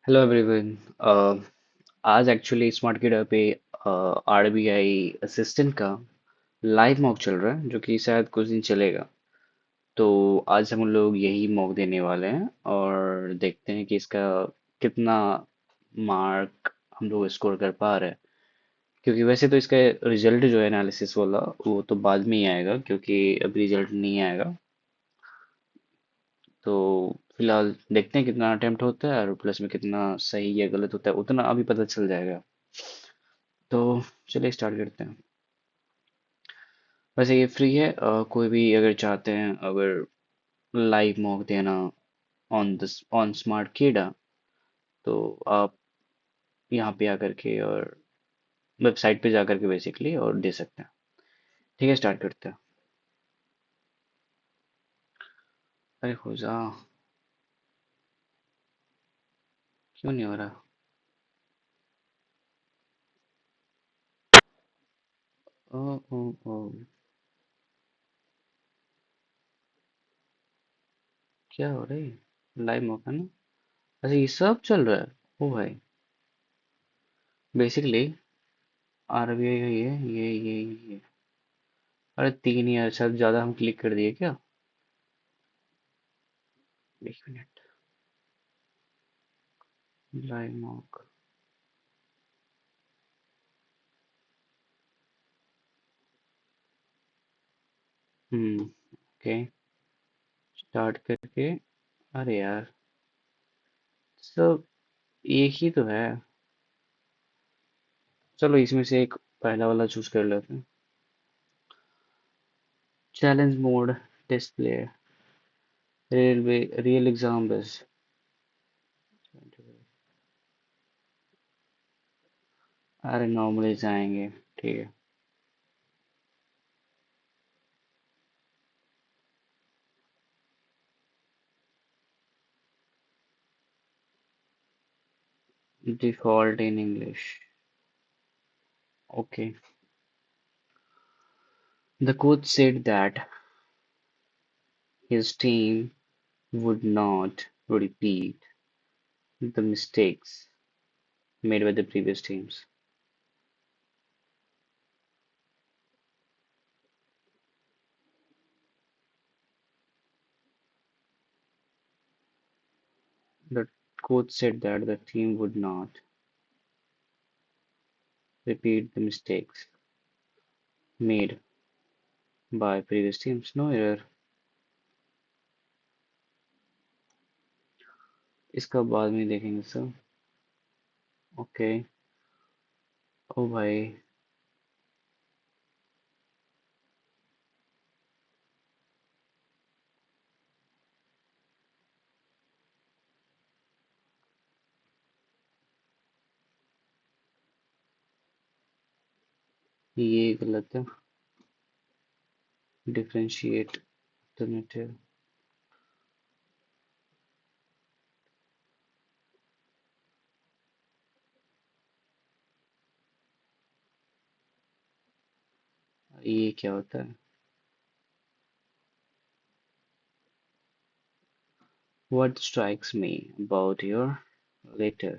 Hello everyone. आज actually smart kid पे RBI assistant का लाइव मॉक चल रहा है जो कि शायद कुछ दिन चलेगा। तो आज हम लोग यही मॉक देने वाले हैं और देखते हैं कि इसका कितना मार्क हम लोग स्कोर कर पा रहे हैं। क्योंकि वैसे तो इसका रिजल्ट जो है एनालिसिस वाला वो तो बाद में ही आएगा क्योंकि अभी रिजल्ट नहीं आएगा। तो फिलहाल देखते हैं कितना अटेम्प्ट होता है और प्लस में कितना सही या गलत होता है उतना अभी पता चल जाएगा। तो चलिए स्टार्ट करते हैं। वैसे ये फ्री है, कोई भी अगर चाहते हैं अगर लाइव मॉक देना ऑन स्मार्ट केडा तो आप यहाँ पे आकर के और वेबसाइट पे जा करके बेसिकली और दे सकते हैं। ठीक है, स्टार्ट करते हैं। अरे हो जा, क्यों नहीं हो रहा? ओ, ओ, ओ, क्या हो रहा है? लाइव मॉक है ना? अच्छा, ये सब चल रहा है। ओ भाई, बेसिकली आरबीआई का ये अरे तीन ही यार, शायद ज्यादा हम क्लिक कर दिए क्या? एक minute. Live mock. Okay, start करके। अरे यार, सब एक ही तो है। चलो इसमें से एक पहला वाला चूज कर लेते हैं। Challenge mode, display, railway, real exam बस। अरे नॉर्मली जाएंगे। ठीक है। Default in English. Okay. The coach said that his team would not repeat the mistakes made by the previous teams. The coach said that the team would not repeat the mistakes made by previous teams. No error. इसका बाद में देखेंगे sir. Okay. ओ भाई, ये गलत है। Differentiate alternative. ये क्या होता है? What strikes me about your later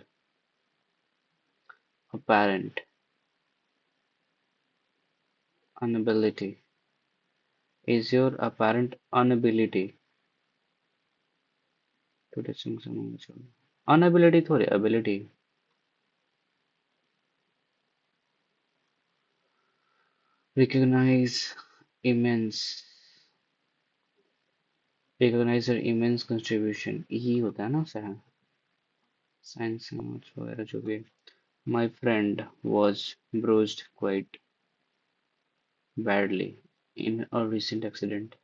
apparent inability is your apparent inability to distinguish among the children. Inability थोड़ी ability। Recognize immense recognize their immense contribution, यही होता है ना सर? साइंस वगैरह जो भी। My friend was bruised quite badly in a recent accident.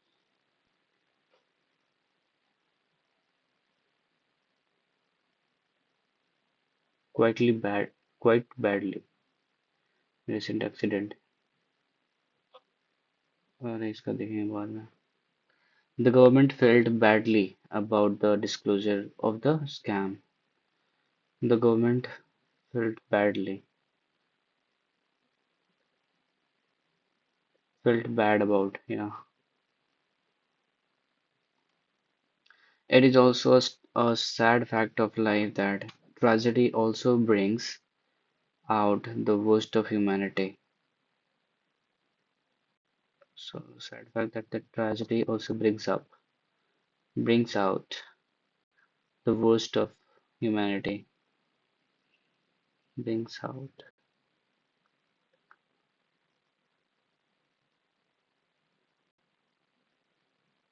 Quietly bad, quite badly. Recent accident। और इसका देखेंगे बाद में। The government felt badly about the disclosure of the scam. The government felt bad about, yeah. It is also a sad fact of life that tragedy also brings out the worst of humanity. So sad fact that the tragedy also brings out the worst of humanity. Brings out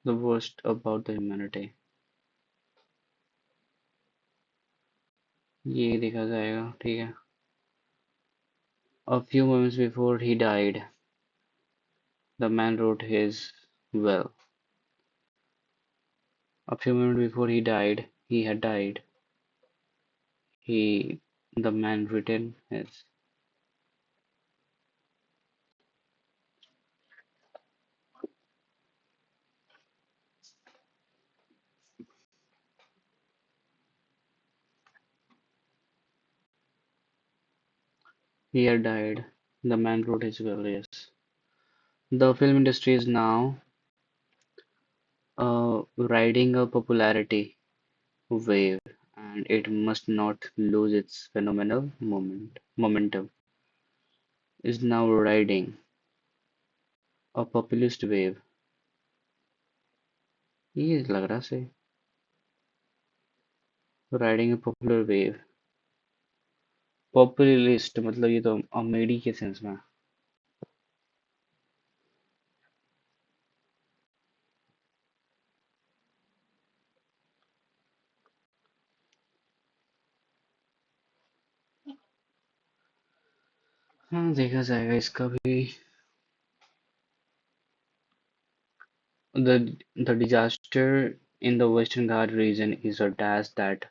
the worst about the humanity. ये देखा जाएगा, ठीक है. A few moments before he died, the man wrote his will. A few moments before he had died. He, the man written his. He had died. The man wrote his will. Yes. The film industry is now riding a popularity wave, and it must not lose its phenomenal momentum. Is now riding a populist wave. ये लग रहा से riding a popular wave. Populist मतलब ये तो Amery के sense में. हाँ देखा जाएगा इसका भी. The disaster in the Western Ghat region is a task that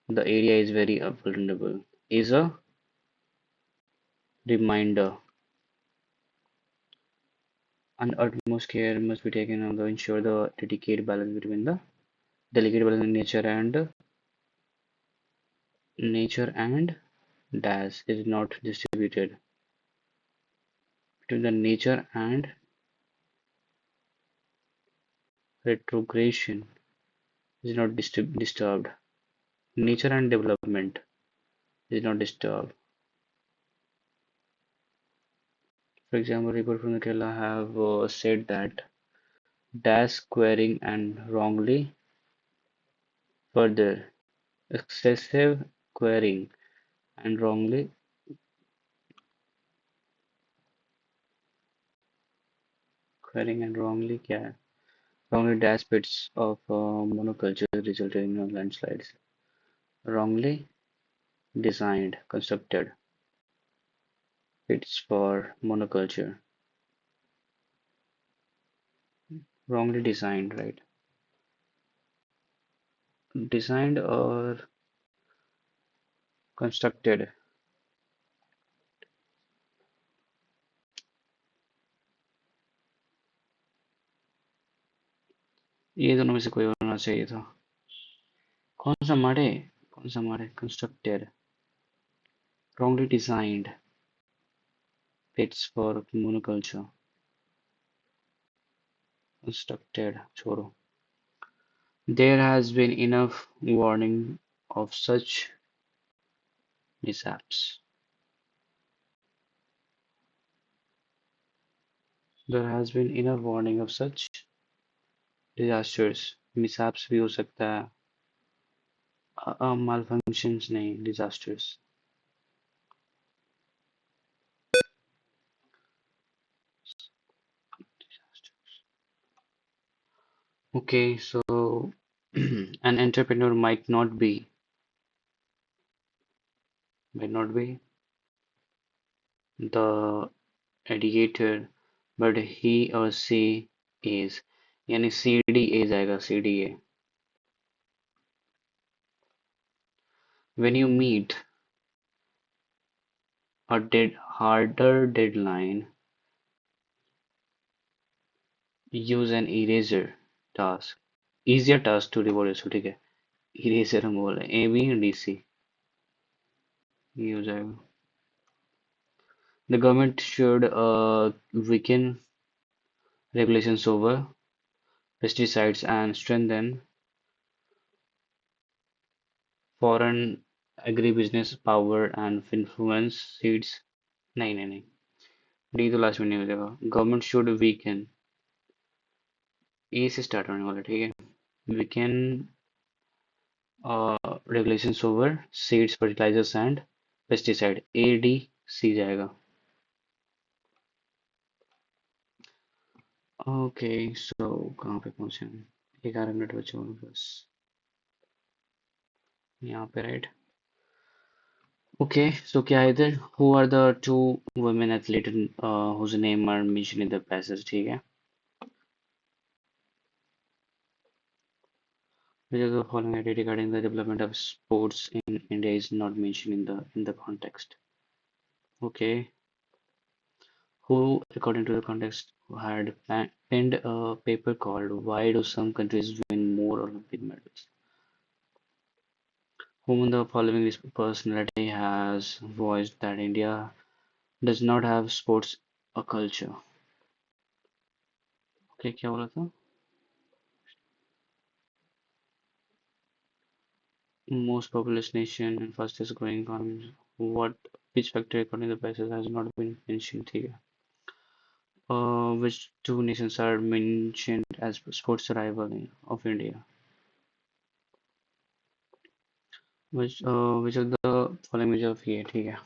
the area is very vulnerable. Is a reminder. And utmost care must be taken to ensure the delicate balance in nature and dash is not distributed between the nature and retrogression is not disturbed. Nature and development is not disturbed. For example, report from the Kerala have said that dash squaring and wrongly further excessive squaring and wrongly क्या है? Wrongly dash pits of monoculture resulted in landslides. Wrongly designed, constructed pits for monoculture. Wrongly designed, right? Designed or constructed. ये दोनों में से कोई होना चाहिए था. कौन सा मारे? कौन सा मारे? Constructed. Wrongly designed pits for monoculture. Constructed. छोड़ो. There has been enough warning of such mishaps. There has been enough warning of such disasters. Mishaps भी हो सकता है. Malfunctions नहीं, disasters. Okay, so an entrepreneur might not be the educator, but he or she is. यानी CDA जाएगा CDA. When you meet a harder deadline, use an eraser task. Easier task to reward yourself, ठीक है. Eraser हम बोल रहे हैं. ABDC ये हो जाएगा. The government should weaken regulations over pesticides and strengthen foreign agri business power and influence seeds. नहीं नहीं नहीं, डी तो लास्ट में नहीं हो जाएगा। गवर्नमेंट शुड वीकन, ए से स्टार्ट होने वाला, ठीक है। Weaken regulations over seeds, fertilizers and pesticide, A D C जाएगा। ओके सो कहाँ पे पहुंचे हम? 11 मिनट बचे हुए हैं बस, यहाँ पे राइट। ओके सो क्या है इधर, who are the two women athlete whose name are mentioned in the passage, ठीक है। Which of the following idea regarding the development of sports in India is not mentioned in the context? Okay, who, according to the context, had penned a paper called "Why Do Some Countries Win More Olympic Medals?" Whom the following personality has voiced that India does not have sports a culture? Okay, क्या बोला था? Most populous nation and fastest growing economy. What, which factor according to the passage has not been mentioned here? Which two nations are mentioned as sports rival of India? Which of the following which of ये, ठीक है।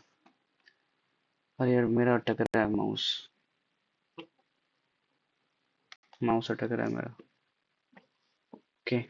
अरे यार मेरा अटक रहा है mouse, mouse अटक रहा है मेरा। Okay,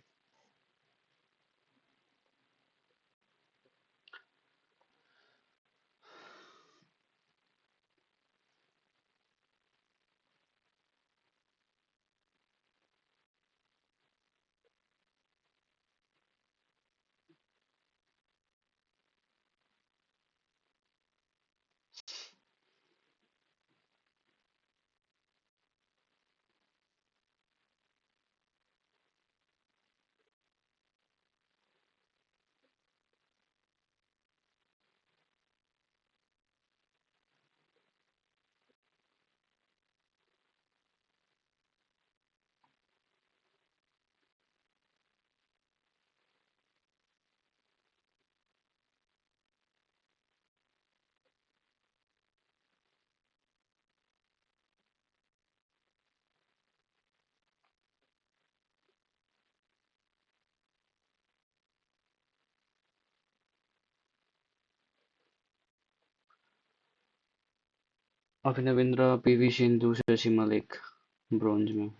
Abhinav Bindra, PV Sindhu, Shashi Malik bronze में।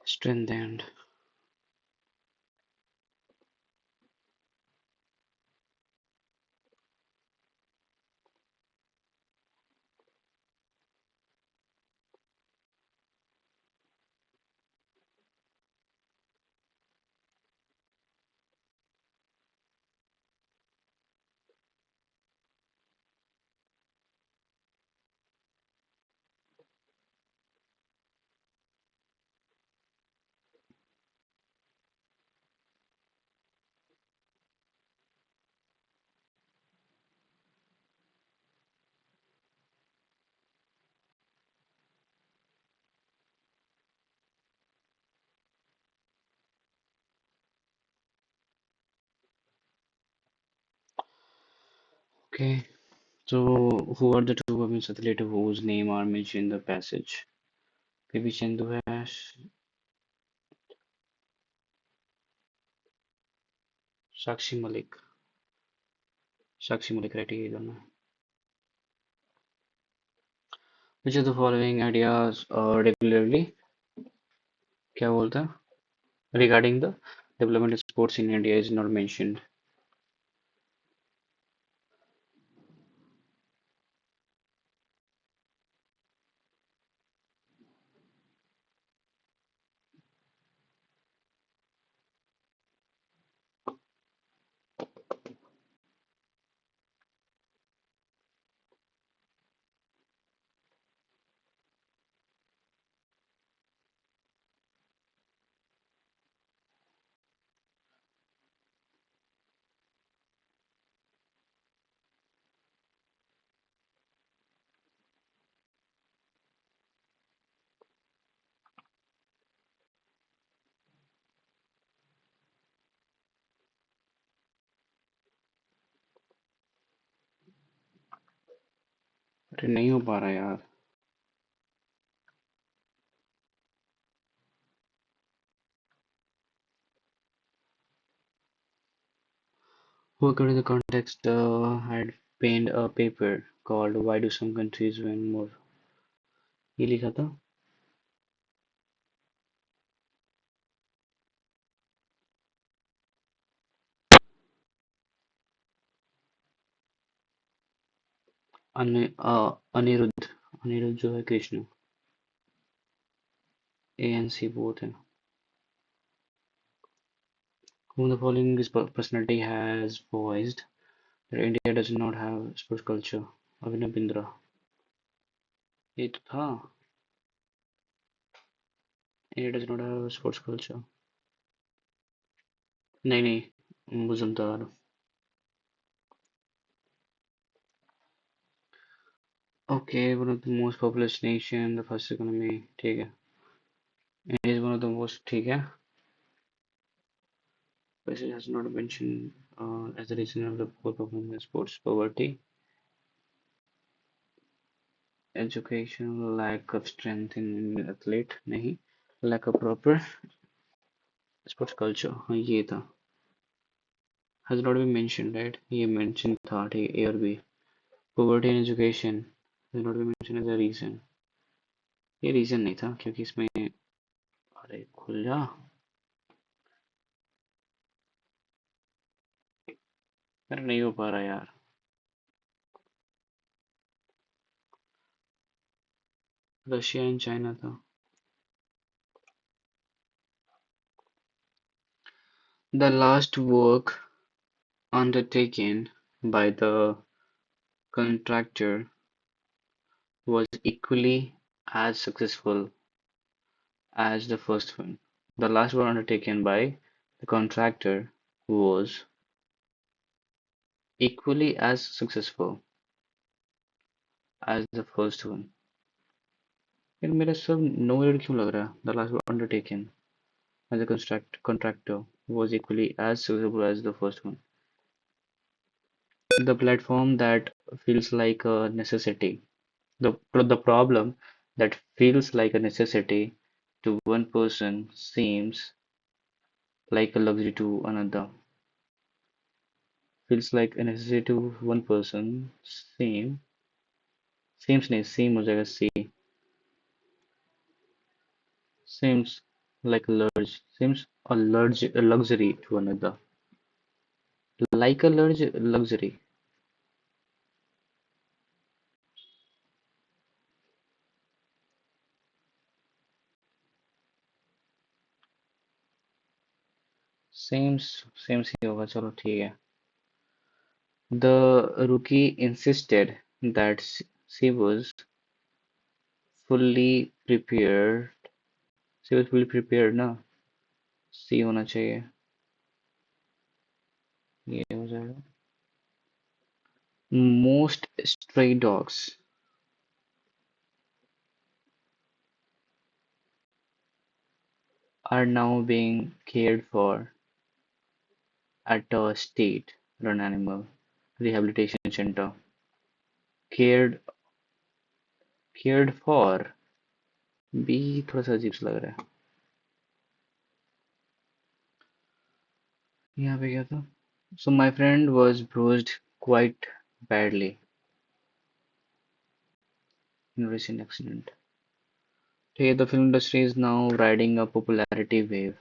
Strength and, okay so who are the two women's athletes whose name are mentioned in the passage? PV Sindhu है, साक्षी मलिक, साक्षी मलिक राइट, ये दोनों। Which of the following ideas regularly क्या बोलता है regarding the development of sports in India is not mentioned. अरे नहीं हो पा रहा यार. Who according to the context had penned a paper called Why Do Some Countries Win More? ये लिखा था. अनिरुद्ध. अनिरुद्ध जो है Krishna. A N C both है. Whom the following is personality has voiced that India does not have sports culture? Abhinav Bindra. ये तो था. India does not have sports culture. नहीं नहीं मुजम्मेदार. Okay, one of the most populous nation, the first economy. ठीक है. It is one of the most. ठीक है. But it has not mentioned as the reason of the poor performance sports poverty, education, lack of strength in athlete. नहीं. Lack of proper sports culture. हाँ ये था. Has not been mentioned, right? ये mentioned था. ठीक है. A और B. Poverty in education has not been mentioned as a reason. ये reason नहीं था क्योंकि इसमें. अरे खुल जा. यार नहीं हो पा रहा यार. रशिया एंड चाइना था. The last work undertaken by the contractor was equally as successful as the first one. The last work undertaken by the contractor was equally as successful as the first one. यार मेरा सब no error क्यों लग रहा है? The last work undertaken as a contractor was equally as successful as the first one. The platform that feels like a necessity. The problem that feels like a necessity to one person seems like a luxury to another. Feels like a necessity to one person seems नहीं seem हो जाएगा see seems like a luxury to another. Like a large luxury. Seems ही होगा चलो ठीक है. The rookie insisted that she was fully prepared. She was fully prepared ना. सी होना चाहिए. ये हो जाएगा. Most stray dogs are now being cared for at a state run animal rehabilitation center. Cared cared for भी थोड़ा सा अजीब सा लग रहा है. यहाँ पे क्या था? So my friend was bruised quite badly. in recent accident. Hey, the film industry is now riding a populist wave,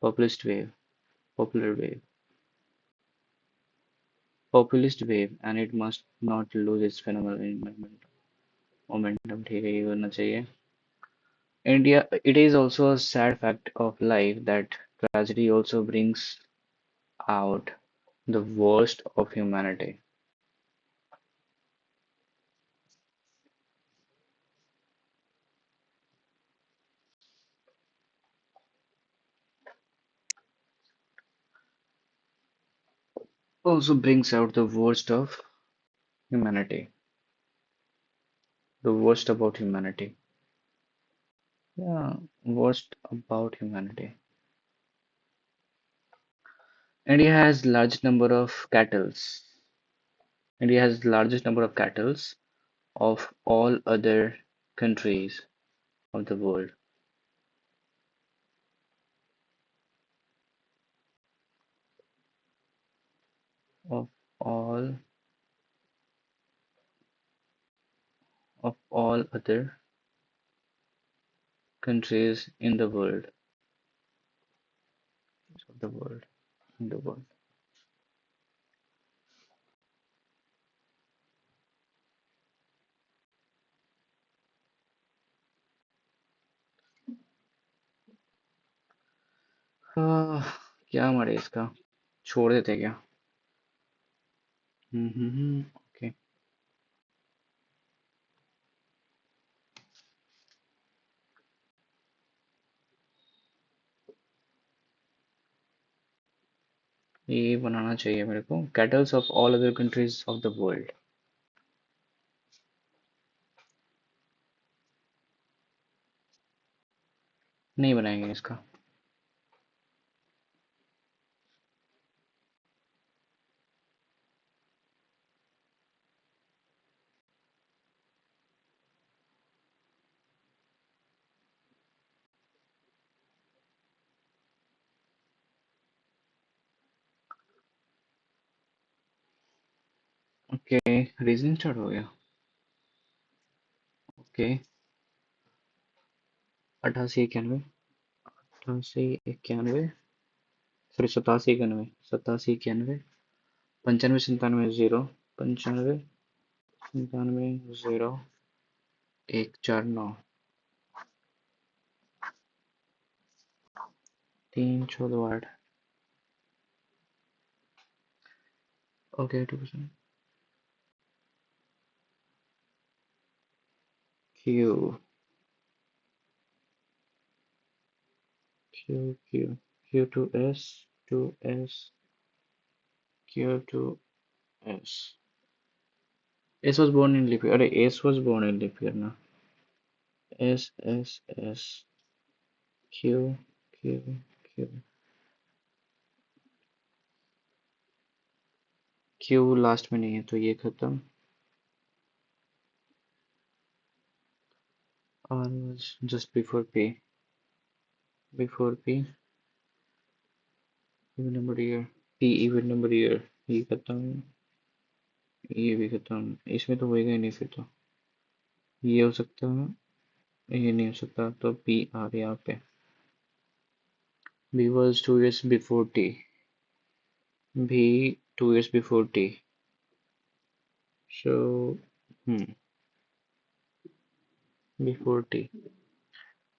popular wave, populist wave, and it must not lose its phenomenal momentum. ठीक है, ये करना चाहिए. India, it is also a sad fact of life that tragedy also brings out the worst of humanity. Also brings out the worst of humanity, the worst about humanity. Yeah, worst about humanity. India has large number of cattles. India has the largest number of cattles of all other countries of the world. Of all all other countries in the world. Of the world. In the world. आह, क्या मरे इसका छोड़ देते क्या. Okay. ये बनाना चाहिए मेरे को. Kettles of all other countries of the world. नहीं बनाएंगे इसका. ओके. रीजनिंग स्टार्ट हो गया. Okay. 88 91. 88 91. Sorry 87 91. 87 91. 95 97 0. 95 97 0. 149. 3 6 2 8. Okay 2%. Q Q Q to S. To S. Q to S. S was born in leap year. अरे S was born in leap year ना. S Q Q Q. Q last में नहीं है तो ये खत्म. R was just before P. Before P. Even number year. P even number year. ये खत्म. ये भी खत्म. इसमें तो होएगा ही नहीं फिर तो. ये हो सकता है. ये नहीं हो सकता तो P R यहाँ पे. B was 2 years before T. B 2 years before T. So before T.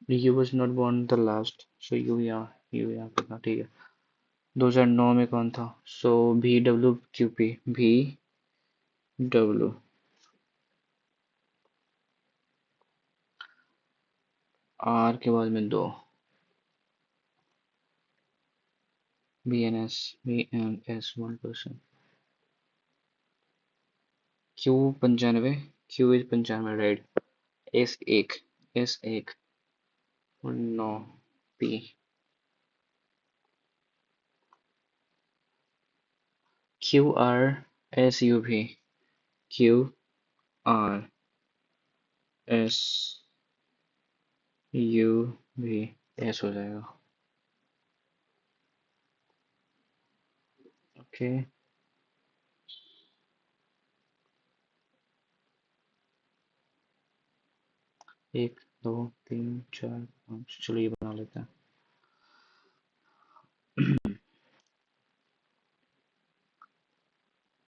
U was not born the last. So U यहाँ पे था. ठीक है. 2009 में कौन था. सो VWQP आर के बाद में दो. BNS 1%. Q 95. Q is 95 right. S1. S1 9. P QRSUV. QRSUV S हो जाएगा. ओके. एक, दो, तीन, चार, पाँच, चलो ये बना लेते हैं।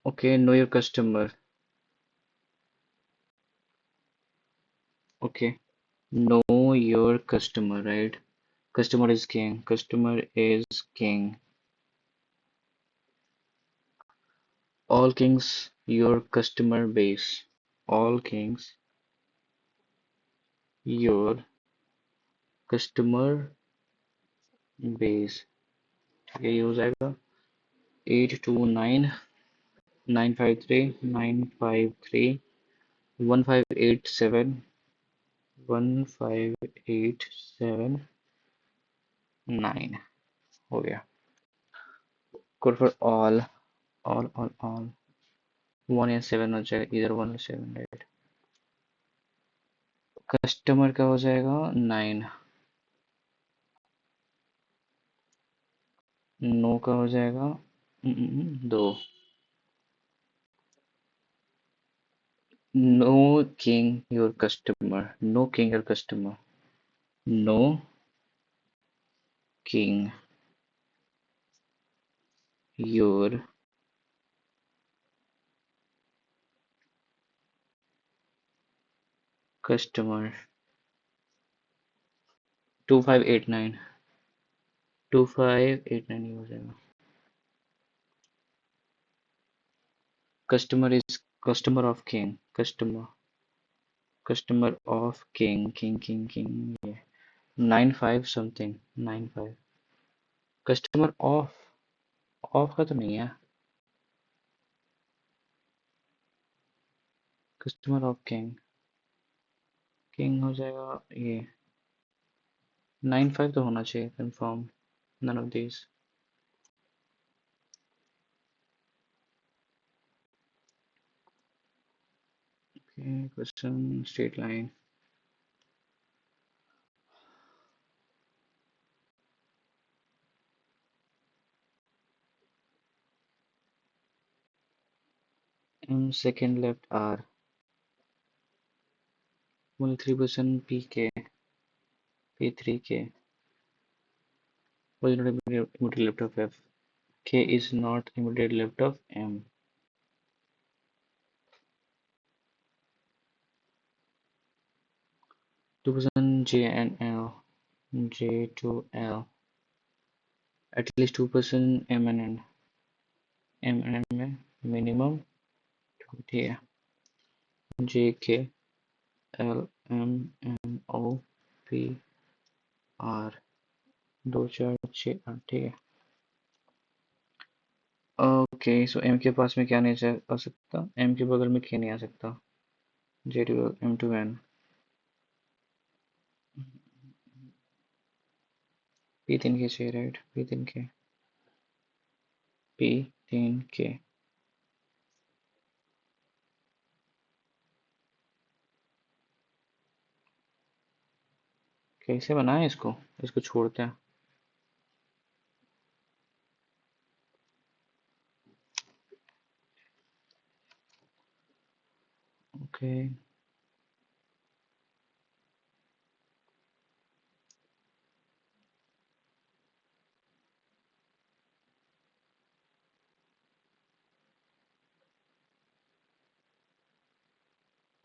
Okay, know your customer. Okay, know your customer, right? Customer is king. Customer is king. All kings, your customer base. All kings, your customer base. ठीक है, ये हो जाएगा 82953 1587 1587 9 हो गया। Code for all 1 या 7 हो जाएगा, इधर 1 और 7, राइट? कस्टमर का हो जाएगा 9। नो का हो जाएगा 2। No king your customer. No king your customer. No king your customer. 2589 2589 ये हो जाएगा। Customer is customer of king. Customer of king ये 95 something 95। Customer of का तो नहीं है। Customer of king हो जाएगा ये 95 तो होना चाहिए confirm. None of these। Okay, question straight line। Second left R, only 3% PK, P3K was not immediately left of F. K is not immediately left of M. 2% J and L, J to L, at least 2% M and N, M and N में minimum 2 ठीक है। J K L M N O P R 2 4 6 8 ठीक है। Okay, सो M के पास में क्या नहीं आ सकता? M के बगल में K नहीं आ सकता। J to M to N, P3 के चाहिए, राइट? P3 के P3 के कैसे बनाए इसको? इसको छोड़ते हैं। Okay,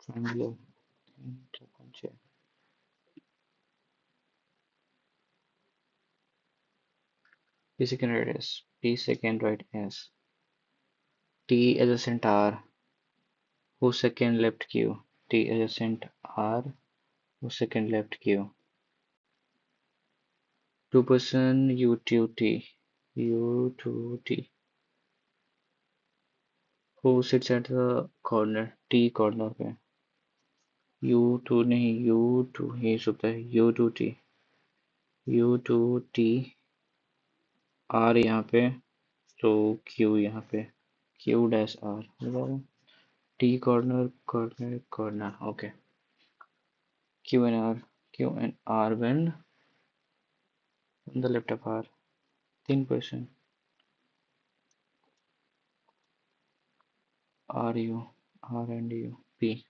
triangular 3.6। P second right S, P second right S, T adjacent R, who second left Q, T adjacent R, who second left Q, 2% U to T, U to T, who sits at the corner, T corner पे, U to नहीं, U to ये होता है, U to T, U to T, R यहाँ पे, तो Q यहाँ पे, Q dash R, T corner corner corner, okay, Q and R, Q and R when on the left of R, 3% R U, R and U, P,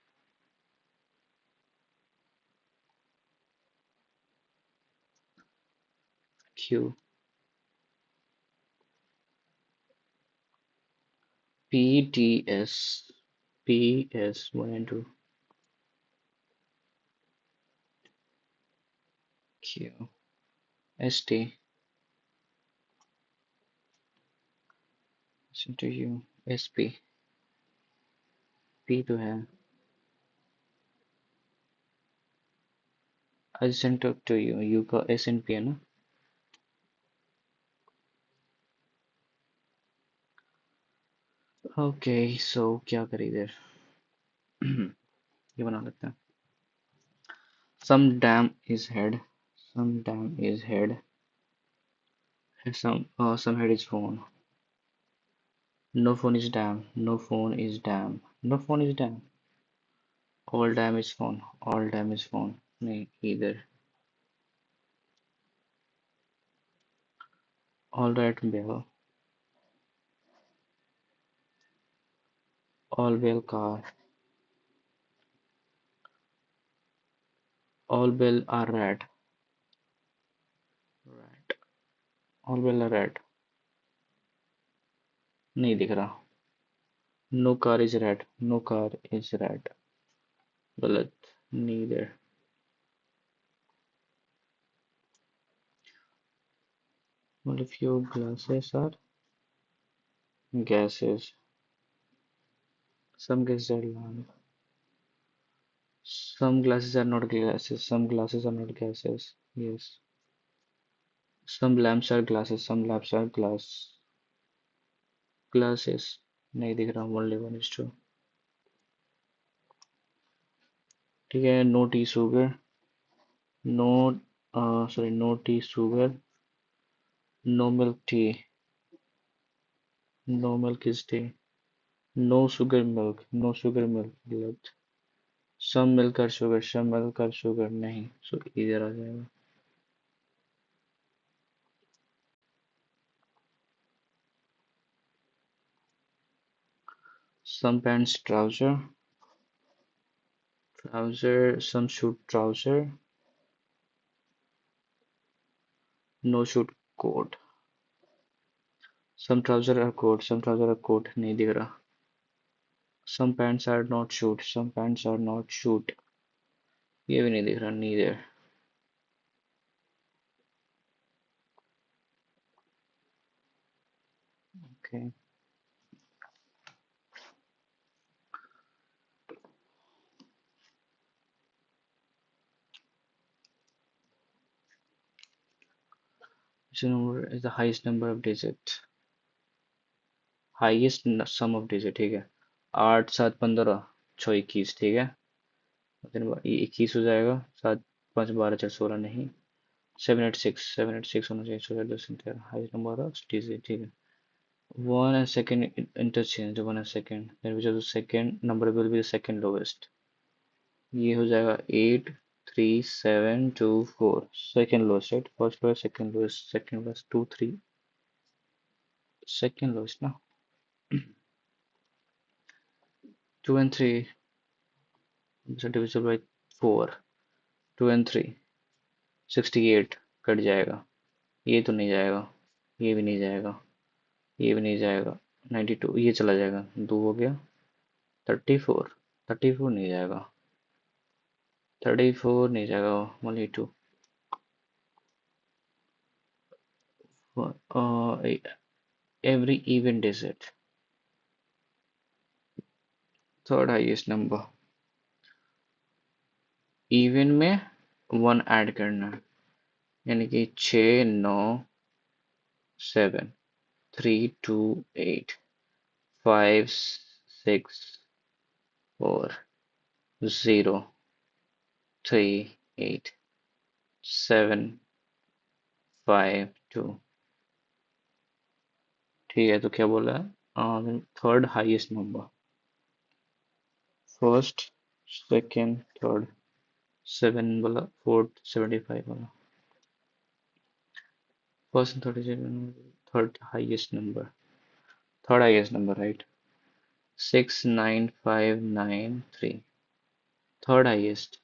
Q, P, T, S, P, S, 1 and 2, Q, S, T, S into U, S, P तो है, I sent it to you, U का S and P है ना? Okay, सो क्या करें इधर? ये बना लेते हैं. Some dam is head, some dam is head, some head is phone. No phone is dam, no phone is dam, no phone is dam. All dam is phone, all dam is phone. नहीं either. All right bell, all bell car, all bell are rat, rat, all bell are rat. नहीं दिख रहा. No car is rat, no car is rat. गलत. Neither. Well, a few glasses are gases. Some gases are lamp. Some glasses are not glasses. Some glasses are not gases. Yes. Some lamps are glasses. Some lamps are glasses. नहीं दिख रहा. Only one is true. ठीक है. No tea sugar. No. Sorry. No tea sugar. No milk tea. No milk is tea. No sugar milk. No sugar milk. गलत. Some milk are sugar. Some milk are sugar. नहीं. So इधर आ जाएगा. Some pants trouser. Trouser. Some shoot trouser. No shoot coat. Some trousers are coat. Some trousers are coat. नहीं दिख रहा. Some pants are not shoot. Some pants are not shoot. ये भी नहीं दिख रहा. Neither. Okay. Which number is the highest number of digit? Highest sum of digit. ठीक है. 8 7 15 6 21. ठीक है. दिन ये 21 हो जाएगा. 7 5 12 4 16 नहीं. 7 8 6 होना चाहिए. 16 2 3 13. Highest number of digit. ठीक है. 1 and second interchange. 1 and second. Then which of the second number will be the second lowest? ये हो जाएगा 8 3 7 2 4. Second lowest right. First lowest second lowest second lowest 2 3 second lowest ना. 2 and 3 divisible by 4. 2 and 3 68 cut जाएगा. ये तो नहीं जाएगा. ये भी नहीं जाएगा. ये भी नहीं जाएगा. 92 ये चला जाएगा. 2 हो गया. 34 34 नहीं जाएगा. 34 नहीं जाएगा. only 2. Every even digit. Third highest number. Even में 1 ऐड करना है. यानी कि 6 9 7 3 2 8 5 6 4 0 3 8 7 5 2. ठीक है. तो क्या बोला है? Third highest number. First second third. 7 बोला. फोर्थ 75 बोला. First 37. Third highest number. Third highest number right. 69593. Third highest.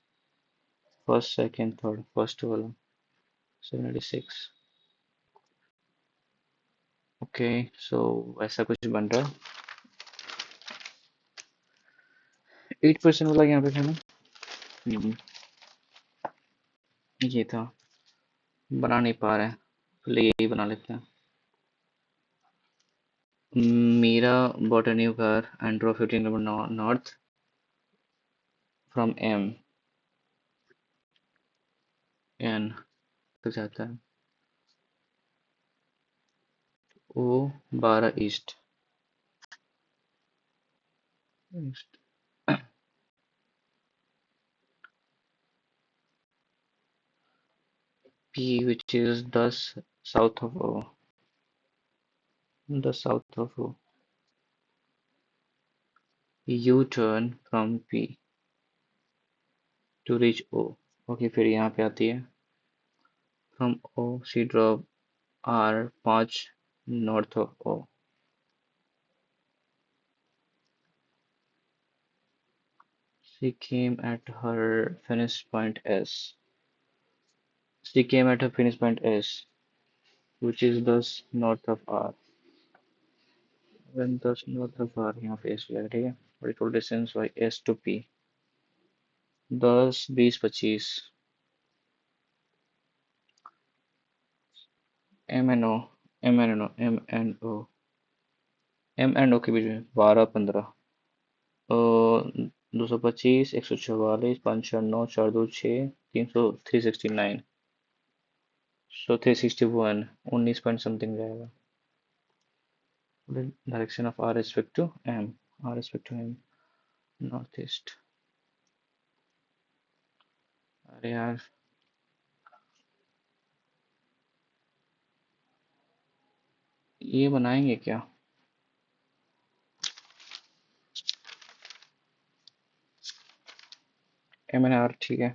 First second third. First वाला 786. ओके, सो ऐसा कुछ बन रहा है। 8% वाला यहाँ पे था ना। हम्म, ये था। बना नहीं पा रहे हैं, तो यही बना लेते हैं। मेरा bought a new car and drove 15 kilometers north from N तक जाता है। ओ 12 east. East. P which is 10 south of O, 10 south of O। U turn from P to reach O। Okay, फिर यहाँ पे आती है। From O she drove R 5 north of O। She came at her finish point S। She came at her finish point S, which is 10 north of R। When 10 north of R यहाँ पे S लगा, ठीक है। Total distance by S to P 10 20 25। M N O, M N O, M N O, M and O के बीच में 12 15। 225 144 5 4 9 4 2 6 300 369। So 361 19 point something जाएगा। Direction of R respect to M, R respect to M north east. अरे यार, ये बनाएंगे क्या? M N R ठीक है।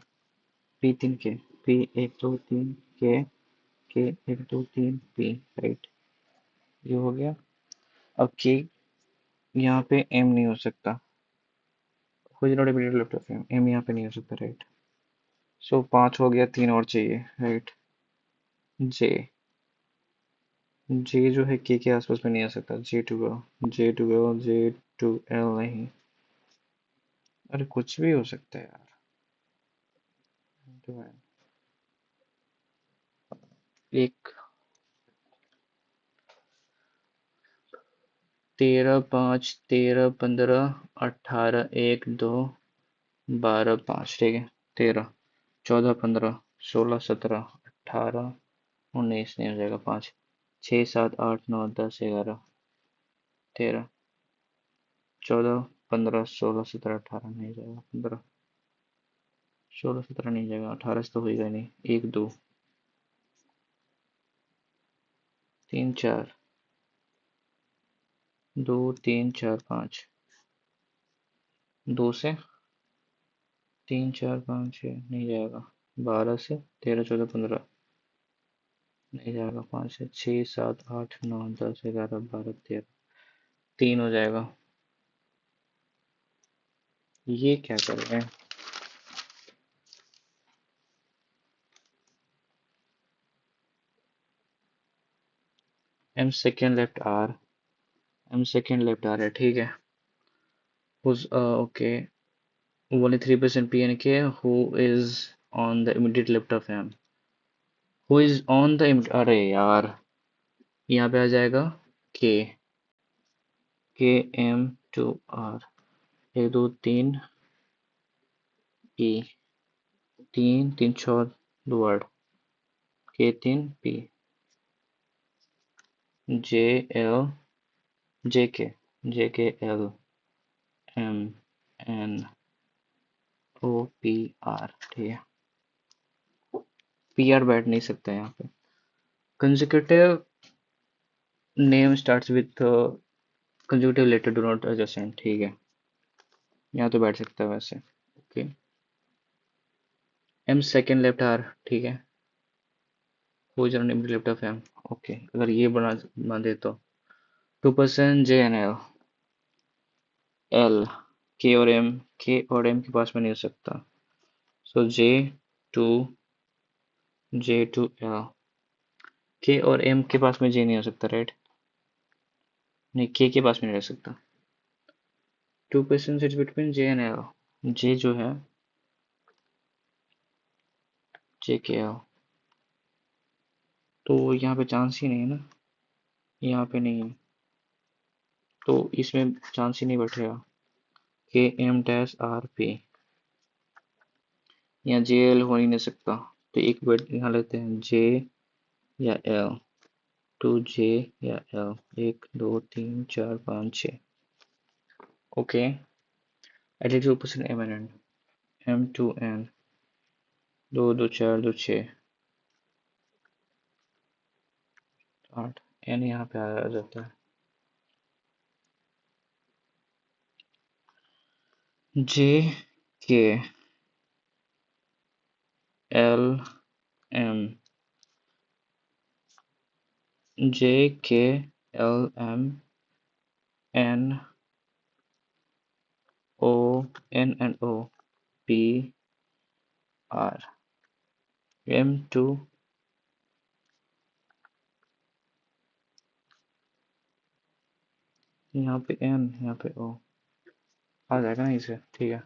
P 3 के, P 1 2 3 के 1 2 3 P राइट। ये हो गया। अब K यहाँ पे M नहीं हो सकता। Who is not able to lift of M, M यहाँ पे नहीं हो सकता राइट। सो 5 हो गया, 3 और चाहिए राइट। J, J जो है K के आसपास में नहीं आ सकता। J to L, J to L, J to L नहीं। अरे कुछ भी हो सकता है यार। तो है। एक 13 5 13 15 18 1 2 12 5 ठीक है। 13 14 15 16 17 18 19 नहीं हो जाएगा। 5 6 7 8 9 10 11 13 14 15 16 17 18 नहीं जाएगा। 15 16 17 नहीं जाएगा। 18 से तो होगा नहीं। 1 2 3 4 2 3 4 5 2 से 3 4 5 6 नहीं जाएगा। 12 से 13 14 15 नहीं जाएगा। 5 से 6 7 8 9 10 11 12 13 3 हो जाएगा। ये क्या कर रहे हैं? M second left R, M second left R है ठीक है। who's okay, only 3% PNK who is on the immediate left of M, who is on the अरे यार, यहाँ पे आ जाएगा K, K M to R। 1 2 3 P, 3 3 4 दो word K 3 P, J L J K, J K L M N O P R ठीक है। P R बैठ नहीं सकता यहाँ पे। Consecutive name starts with consecutive letter do not adjacent ठीक है। यहाँ तो बैठ सकता है वैसे। Okay, M second left R ठीक है। हो जाए name left of M. Okay, अगर ये बना दे तो 2% जे एन एल एल, के और एम के पास में नहीं हो सकता। सो टू जे टू एल, के और एम के पास में जे नहीं हो सकता राइट। नहीं, के पास में नहीं रख सकता। 2% is between J and L. J जो है, जे के एल, तो यहाँ पे चांस ही नहीं है ना, यहाँ पे नहीं है, तो इसमें चांस ही नहीं बैठेगा। के एम डैश आर पी, यहाँ जे एल हो ही नहीं सकता, तो एक वर्ड यहाँ लेते हैं, जे या एल। टू जे या L, 1 2 3 4 5 6। Okay, additive operation M N N, M to N, 2 2 4 2 6 8, N यहाँ पे आ जाता है। जे के एल एम, जे के L M N O, N N O P R, M to, यहाँ पे एन, यहाँ पे ओ, आ जाएगा ना इसे, ठीक है।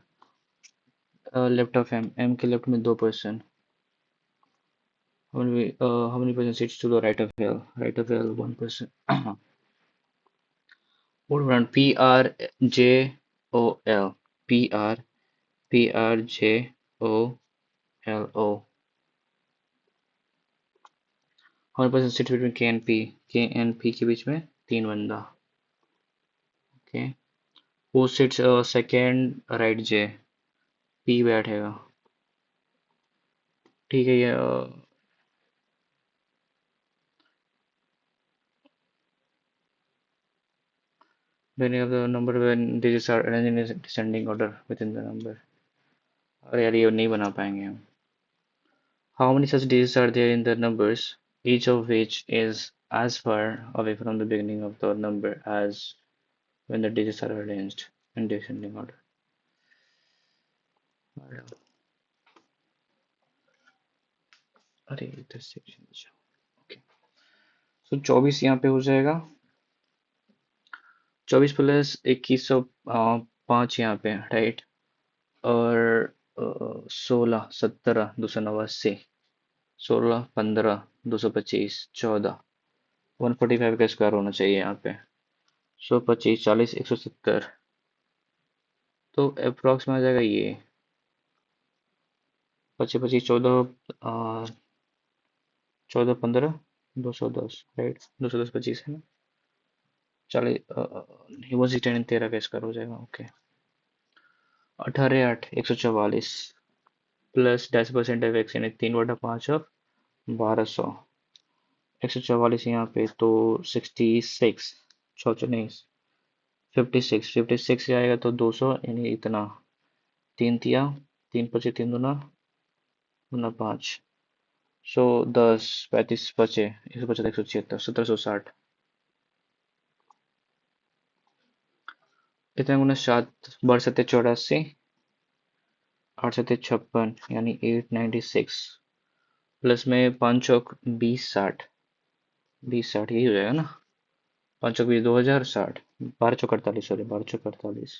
लेफ्ट ऑफ एम, एम के लेफ्ट में 2%। how many percent sits to the right of L? Right of L 1%. What round? P R J O L. P R P R J O L O. How many percent sits between K and P? K and P के बीच में 3 बंदा. Okay. Who sits second right J? P बैठेगा. ठीक है, ये meaning of the number when digits are arranged in a descending order within the number. अरे यार, ये नहीं बना पाएंगे हम. How many such digits are there in the numbers, each of which is as far away from the beginning of the number as when the digits are arranged in descending order? अरे इधर section, okay, सो 24 यहाँ पे हो जाएगा, 24 plus 2105 यहाँ पे, right, और 16 17 289, 16 15 225 14, 145 का स्क्वायर होना चाहिए यहाँ पे, 125 40 170, तो अप्रोक्स में आ जाएगा ये 25 25 14 14 15 210, राइट, 210 25 है ना, 40 वो 13 का स्क्वायर हो जाएगा, ओके, 18 8 144 प्लस 10% ऑफ एक्स यानी 3/5 ऑफ 1200, 144 यहाँ पे तो 66, चौचो नहीं, 56 से आएगा तो 200 यानी इतना, 3 तिया 3 5 3 दूना दूना 5, 110 35 बचे, 175 176 1760, इतने गुना 7 62 84, 8 7 56 यानी 896, प्लस में 5 चौक 20 60, 20 60 यही हो जाएगा ना, 5 चौक 20 2060, 12 चौक 48, सॉरी 12 चौक 48,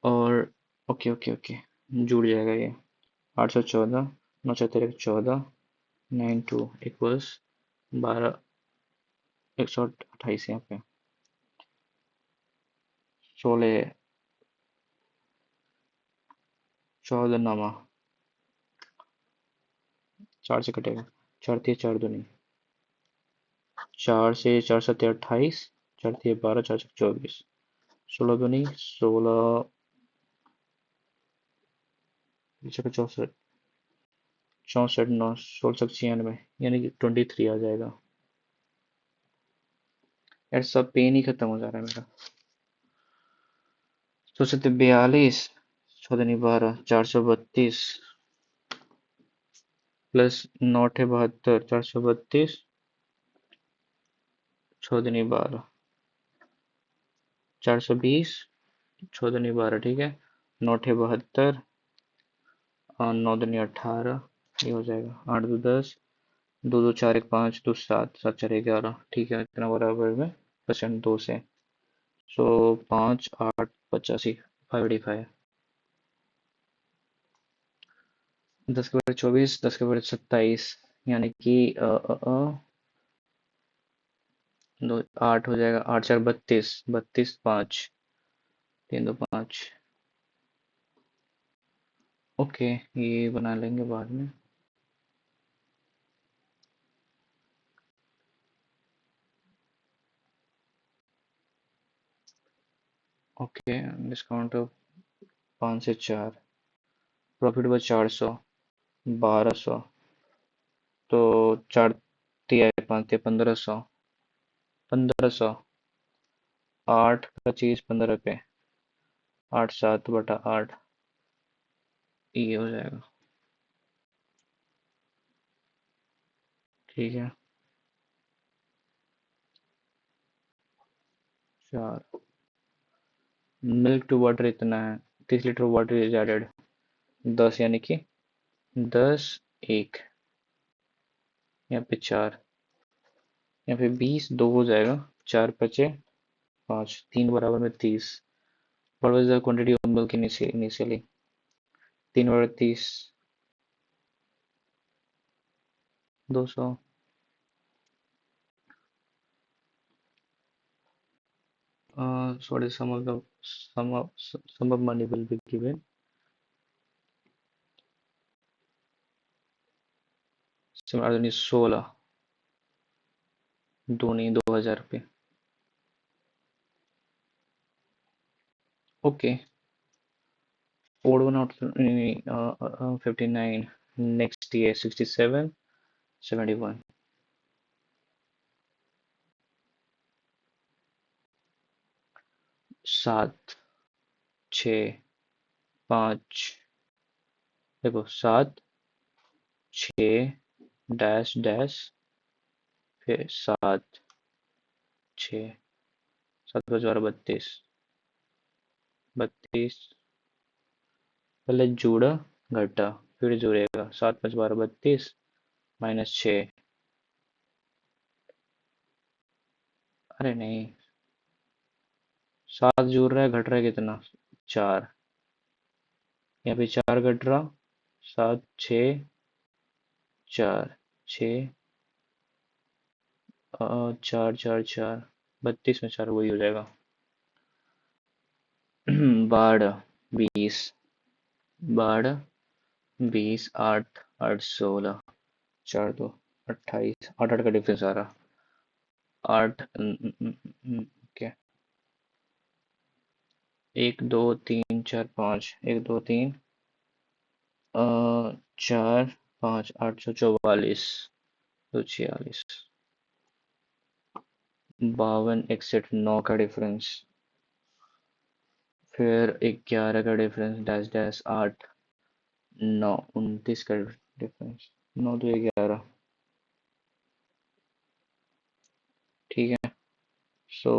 और ओके ओके ओके, जुड़ जाएगा ये, 814 9 14 92 इक्वल्स 12 128 यहाँ पे, 16 14 नामा, 4 से कटेगा, 4 3 4 2 नहीं, 4 से 4 7 28, 4 3 12 4 6 24, 16 2 नहीं 16 64 64 9 16 96 यानी कि 23 आ जाएगा। यार सब पेन ही खत्म हो जा रहा है मेरा। तो 42 14 12 432 प्लस 9 72 432 14 12 420 14 12, ठीक है, 9 72 और 9 18, ये हो जाएगा 8 2 10 दो दो चार एक पाँच, दो सात, सात चार 11, ठीक है, इतना बराबर में परसेंट दो से। सो 5 8 85, 585। 10 के बड़े 24, 10 के बड़े 27, यानी कि दो 8 हो जाएगा, 8 4 32, 32 5, 3 2 5। ओके, ये बना लेंगे बाद में। ओके, डिस्काउंट 5 से 4, प्रॉफिट हुआ 400, 1200। तो चार तिया 5 तिया 1500, 1500, 8 का चीज 15 पे, 8 7/8, ये हो जाएगा। ठीक है, 4। मिल्क टू वाटर इतना है, 30 लीटर वाटर इज एडेड, 10 यानी कि 10 1, यहाँ पे 4, यहाँ पे 20, 2 हो जाएगा, 4 5 5, 3 बराबर में 30। What was the quantity of milk initially? 3/30, 200। So what is sum of money will be given? सिमरन 16, दो नहीं 2000 रुपये। Okay, odd one out 59, next year 67, 71। 7 6 5, देखो 7 6 डैश डैश, फिर 7 6, 7 5 12 32, 32। पहले जोड़ा, घटा, फिर जुड़ेगा, 7 5 12 32, -6। अरे नहीं, 7 जुड़ रहा है, घट रहा है कितना, 4, यहाँ पे 4 घट रहा, 7 6 4 6, 4 4 4, 32 में 4 वही हो जाएगा। बाढ़ 20, बाढ़ 20, 8 8 16, 4 2 28, 8 8 का डिफरेंस आ रहा, 8। क्या, 1 2 3 4 5, 1 2 3 4 5, 844, 246, 52 61 9 का डिफरेंस, फिर 11 का डिफरेंस, डैश डैश 8 9 29 का डिफरेंस, 9 2 11। ठीक है, सो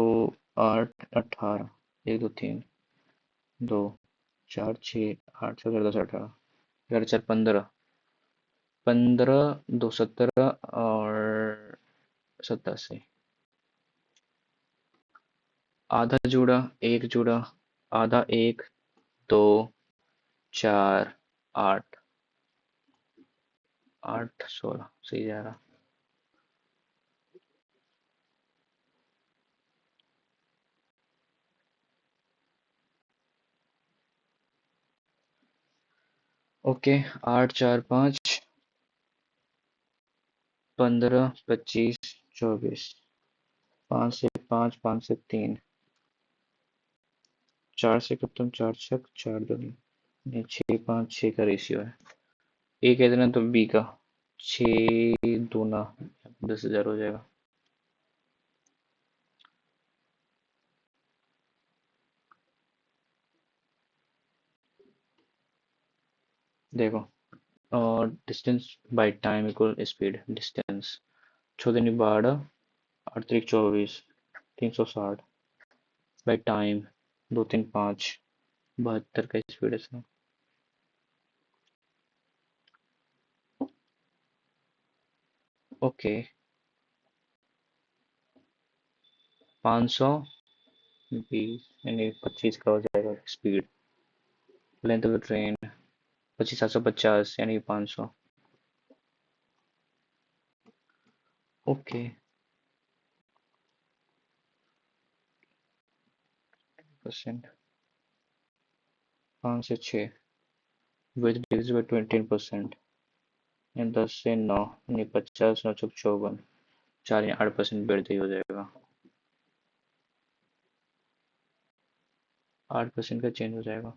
8 18, 1 2 3 2 4 6 8 7 10 18, 11 4 15, 15 2 17 और 87। आधा जुड़ा, एक जुड़ा, आधा, एक, दो, 4 8, 8 16, सही जा रहा। ओके, 8 4 5, 15 25 24, 5 से 5, 5 से 3, 4 से खत्म, 4 छक 4 दूनी, नहीं 6 5 6 का रेशियो है। ए कह देना तो बी का 6 दूना 10,000 हो जाएगा। देखो, और distance by time equal speed, distance 6 दूनी 12, 8 3 24, 360, बाय टाइम 2 3 5, 72 का स्पीड है इसमें। ओके। 520 यानी 25 का हो जाएगा speed. Length of the train 25,750 यानी 500। ओके। परसेंट 5 से 6 विद डिग्रीज बाई 20%। 10 से 9 यानी 50, 9 चौक 54, 4 या 8% बढ़ते ही हो जाएगा। 8% का चेंज हो जाएगा।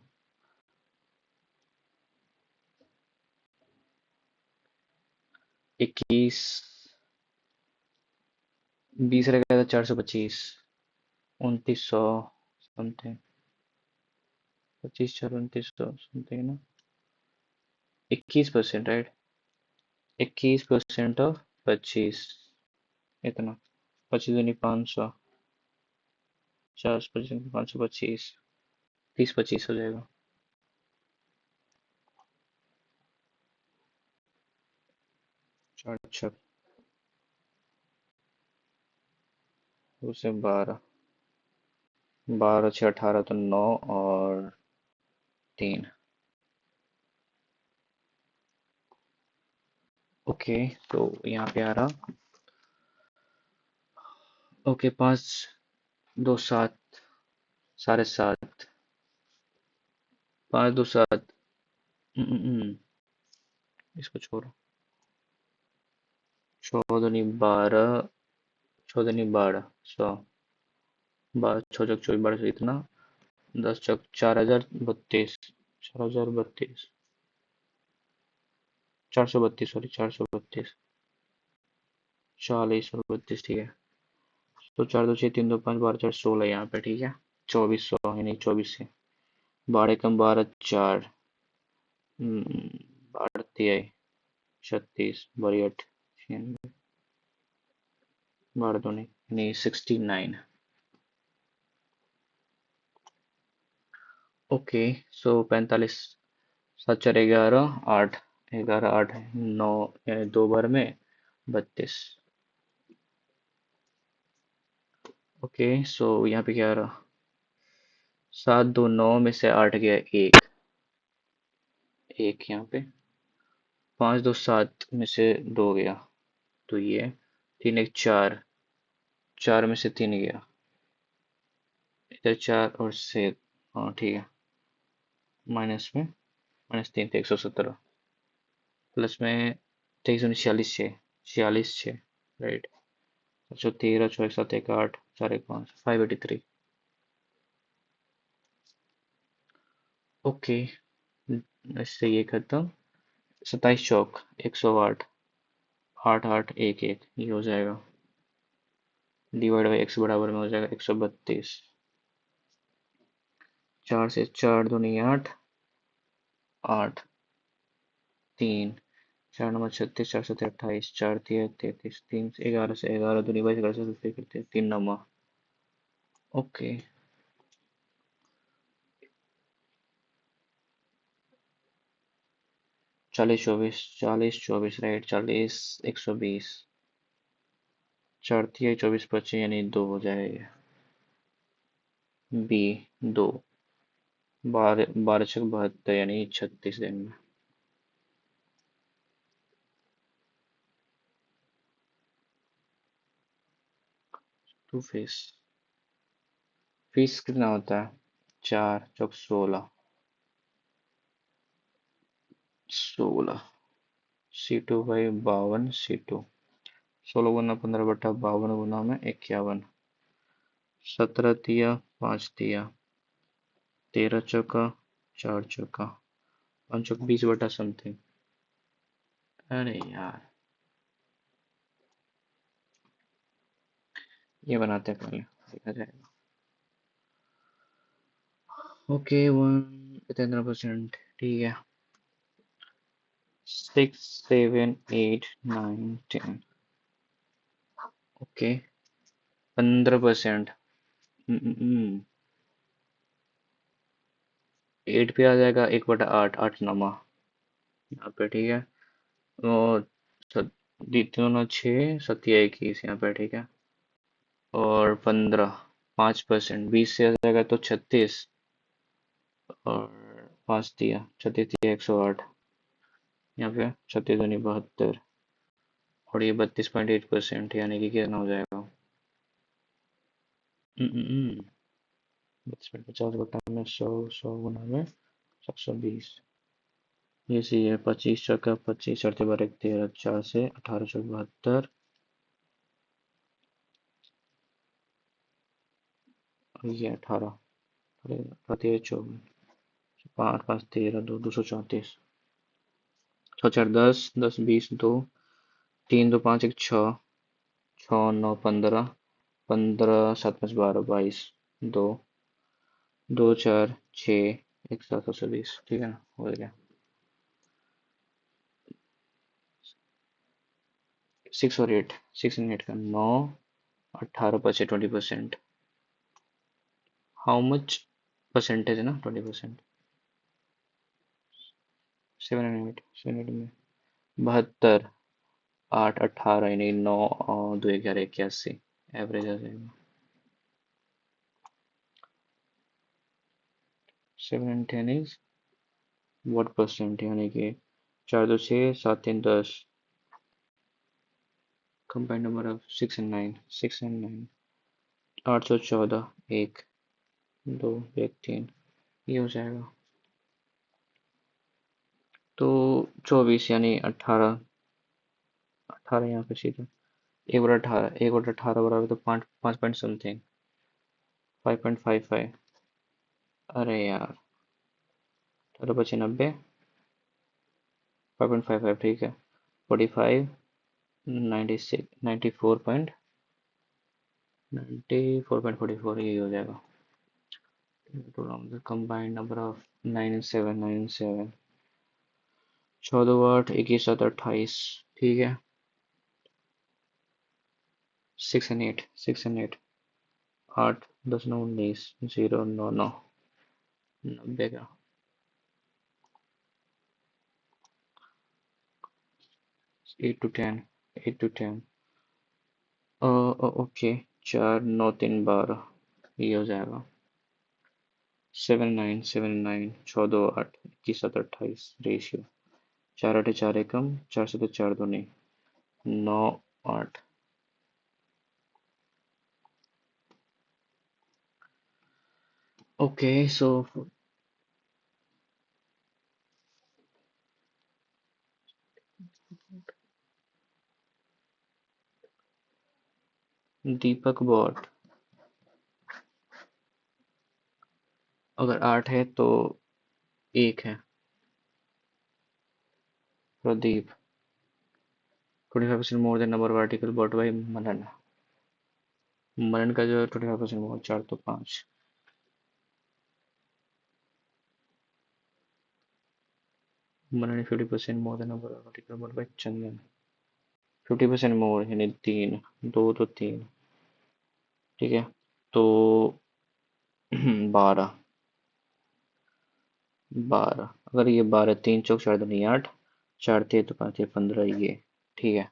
21, 20 रहेगा तो 425, 2900 समथिंग। 25 4 2900 समथिंग ना। 21%, राइट। 21% ऑफ 25, इतना। 25 दूनी 500, 50, 525, 30 25 हो जाएगा। चार छक उसे 12, 12 6 18 तो 9 और 3। ओके। तो यहाँ पे आ रहा। ओके, 5 2 7, 7.5, 5 2 7। इसको छोड़ो। 14 दूनी 12, 14 दूनी 12, 100, 12 6 चौक 24, 12 इतना। 10 चौक 4032, 4032, 432, सॉरी 432, 40 और 32, ठीक है। तो 4 2 6 3 2 5, 12 4 16 यहाँ पे, ठीक है। 2400 यानी 24 से 12 कम 12 4, 12 36, 32 96, 12 दूनी यानी 69। ओके। सो 45, 7 4 11 8, 11 8 9 यानी 2 बार में 32। ओके। सो यहाँ पे क्या रहा। 7 2 9 में से 8 गया एक, एक यहाँ पे। 5 2 7 में से 2 गया, तो ये 3 1 4, 4 में से 3 गया, इधर 4 और 6। हाँ ठीक है। माइनस में -3 तो 117, प्लस में 23 46 46 राइट। अच्छा, 13 6 7 1 8 4 1 5, 583। ओके। इससे ये खत्म। 27 चौक 108, 8 8 1 1 ये हो जाएगा। डिवाइड बाई एक्स बराबर में हो जाएगा 132। 4 से 4 दूनी 8, 8 3, 4 9 36, 4 7 28, 4 3 33, 3 11 से 11 दूनी 22, 11 से करते 3 9। ओके। 40 24, 40 24 राइट। 40 120, 4 3 24 25 यानी 2 हो जाएगा। बी 2, 12 12 6 72 यानी 36 दिन में। To fees. फीस कितना होता है। 4 चौक 16, 16 C2/52, 16 गुना 15/52 में 51, 17 तिया 5 तिया, 13 चौका 4 चौका, 5 चौक 20 बटा समथिंग। अरे यार, ये बनाते हैं पहले, देखा जाएगा। ओके, 1 कितना%, ठीक है। 6 7 8 9 10। ओके। 15%। 8 पे आ जाएगा 1/8, 8 9 यहाँ पे, ठीक है। और दोनों 6, सत्या 21 यहाँ पे, ठीक है। और 15, 5%, 20 से आ जाएगा तो 36, और 5 दिया, 36 दिया, 108, यहाँ पे 36 दूनी 72, और ये 32.8%, यानी कि कितना हो जाएगा? 32.50 में 100, 100 गुना में 720, ये सही है। 25 चौका 25, 8 12 13, 4 से 1872, ये 18, 13 14, 5 5 13 2, 234, 6 4 10, 10 20 2, 3 2 5 1 6, 6 9 15, 15 7 5 12 22, 2 2 4 6, 1 7 20, ठीक है ना, हो गया। 6 और 8, 6 and 8 का 9, 18 25, 20%। हाउ मच परसेंटेज है ना, 20%। 7 and 8, 7 8 में 72, 8 18, यानी 9, 2 11 81, एवरेज आ जाएगा। 7 and 10 इज व्हाट परसेंट, यानी कि 4 2 6, 7 3 10, combined number of 6 and 9, 6 and 9, 814, 1 2 1 3, ये हो जाएगा। तो 24, यानी 18, 18 यहाँ पे सीधा, 1/18, 1/18 बराबर तो 5, 5 पॉइंट समथिंग, 5.55। अरे यार, 18 × 90, 5.55, ठीक है। 45, 96, 94.44, यही हो जाएगा। Combined number of 9 and 7, 9 and 7, 14 8 21 7 28, ठीक है। 6 and 8, 6 and 8, 8 10 9 19, 0 9 9, 90 का। 8 to 10, 8 to 10, ओके। 4 9 3 12, ये हो जाएगा। 7 9, 7 9, 6 2 8, 21 7 28, रेशियो 4 8 4 एकम, 4 7 4 दूनी 9 8। ओके, सो दीपक बॉट, अगर 8 है तो 1 है। Pradeep, 25% more than number of article bought by Manan. Manan का जो है 25% मोर, 4 तो 5। Manan 50% more than number of article bought by Chandan. 50% more यानी 3, 2 तो 3, ठीक है। तो 12, 12, अगर ये 12, 3 चौक 4 दूनी 8, 4 थे तो 5 थे 15, ये ठीक है।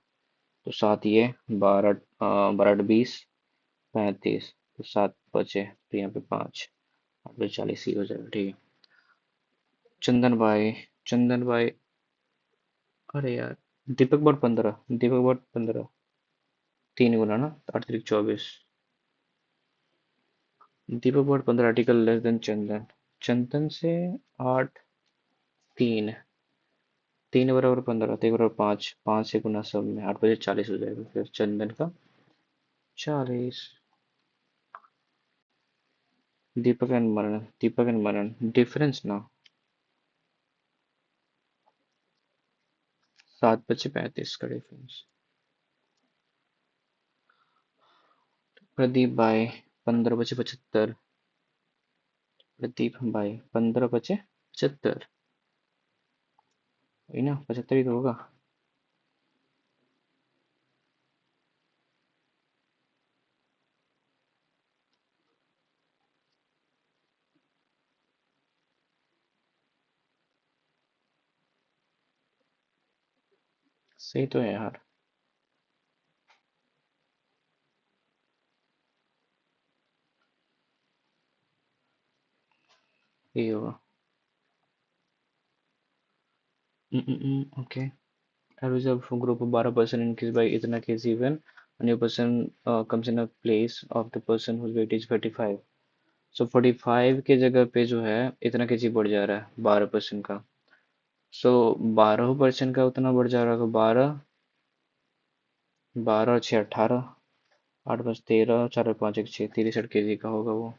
तो 7 ये, 12, 12 8 20, 35, तो 7 बचे, तो यहाँ पे 5, 8 बचे 40, ही हो जाएगा, ठीक है। चंदन भाई, चंदन भाई, अरे यार, दीपक बट 15, दीपक बट 15, 3 गुना ना, 8 3 24, दीपक बट 15 आर्टिकल लेस देन चंदन, चंदन से 8, 3, 3 बराबर 15, 3 बराबर 5, 5 से गुना सब में 8 बजे 40 हो जाएगा, फिर चंदन का 40। दीपक एंड मरण डिफरेंस ना, 7 बचे 35 का डिफरेंस। प्रदीप भाई, 15 बचे 75, प्रदीप भाई 15 बचे 75, वही ना, 75 ही तो होगा। सही तो है यार। यही होगा। Okay. Average of group of 12% increase by इतना kg when a new person comes in a place of the person whose weight is 45. So 45 के जगह पे जो है इतना kg बढ़ जा रहा है 12% का। So 12% का उतना बढ़ जा रहा है, 12, 12 और 6 18, 8 5 13, 4 और 5 1 6, 63 kg का होगा वो।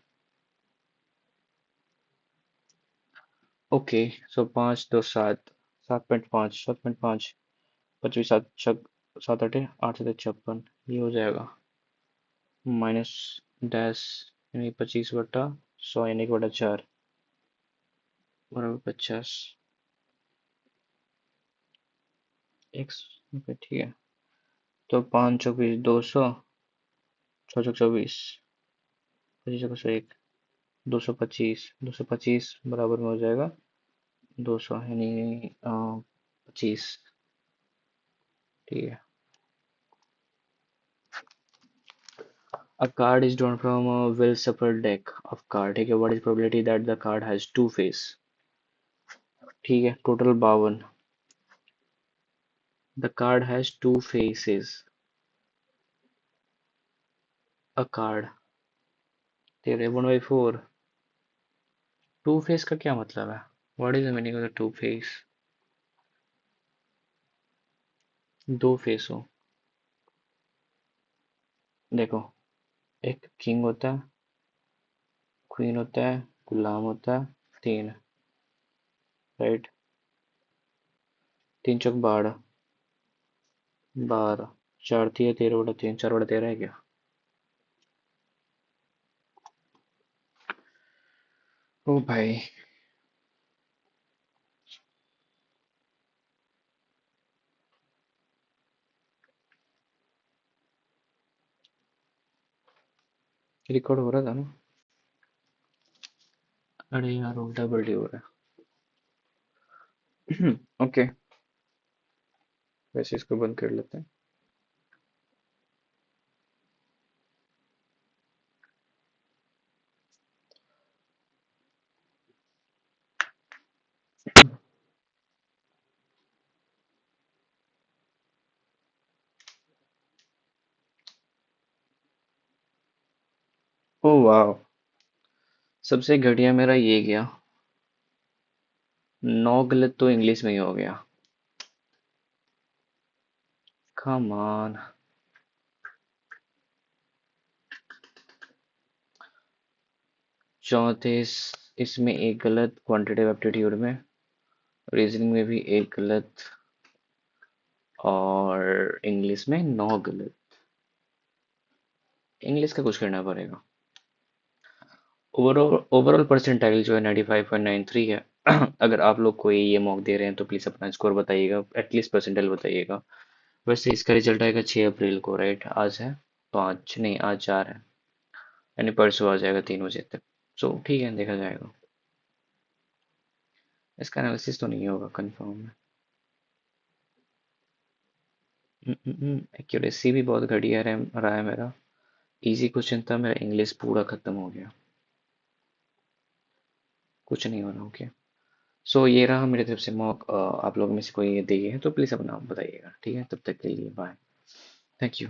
ओके। सो 5 2 7, 7.5, 7.5, 25 7 छक 7 8 8 7 56, ये हो जाएगा। माइनस डैश यानी 25/100 यानी कि बटा 4 बराबर 50 एक्स। ओके ठीक है। तो 5 चौक 20, 200, 6 चौक 24, 25 1 225, 225 बराबर में हो जाएगा 200 यानी 25। ठीक है। A card is drawn from a well shuffled deck of card। ठीक है। What is probability that the card has two face? ठीक है। Total 52। The card has two faces। A card 1/4। Two face का क्या मतलब है? What is the meaning of the two face? दो face हो। देखो, एक किंग होता है, क्वीन होता है, गुलाम होता है, तीन। राइट। 3 चौक 12, 12, 4 3 13/3, 4/13 है क्या? ओ भाई। रिकॉर्ड हो रहा था ना? अरे यार उल्टा पल्टी हो रहा है। ओके। वैसे इसको बंद कर लेते हैं। ओ वाह। सबसे घटिया मेरा ये गया। 9 गलत तो इंग्लिश में ही हो गया। Come on. 34, इसमें एक गलत, क्वांटिटेटिव एप्टीट्यूड में, रीजनिंग में भी एक गलत, और इंग्लिश में 9 गलत। इंग्लिश का कुछ करना पड़ेगा। ओवरऑल ओवरऑल परसेंटाइल जो है 95.93 है। अगर आप लोग कोई ये मॉक दे रहे हैं तो प्लीज़ अपना स्कोर बताइएगा, एटलीस्ट परसेंटाइल बताइएगा। वैसे इसका रिजल्ट आएगा 6 अप्रैल को, राइट? आज है 5 नहीं, आज 4 है, यानी परसों आ जाएगा 3 बजे तक। सो ठीक है, देखा जाएगा। इसका एनालिसिस तो नहीं होगा कंफर्म है। एक्यूरेसी भी बहुत घटिया रहा है मेरा। इजी क्वेश्चन था, मेरा इंग्लिश पूरा खत्म हो गया। कुछ नहीं हो रहा। ओके। सो ये रहा मेरी तरफ से मॉक। आप लोग में से कोई ये दिए है तो प्लीज़ अपना नाम बताइएगा। ठीक है, तब तक के लिए बाय। Thank you.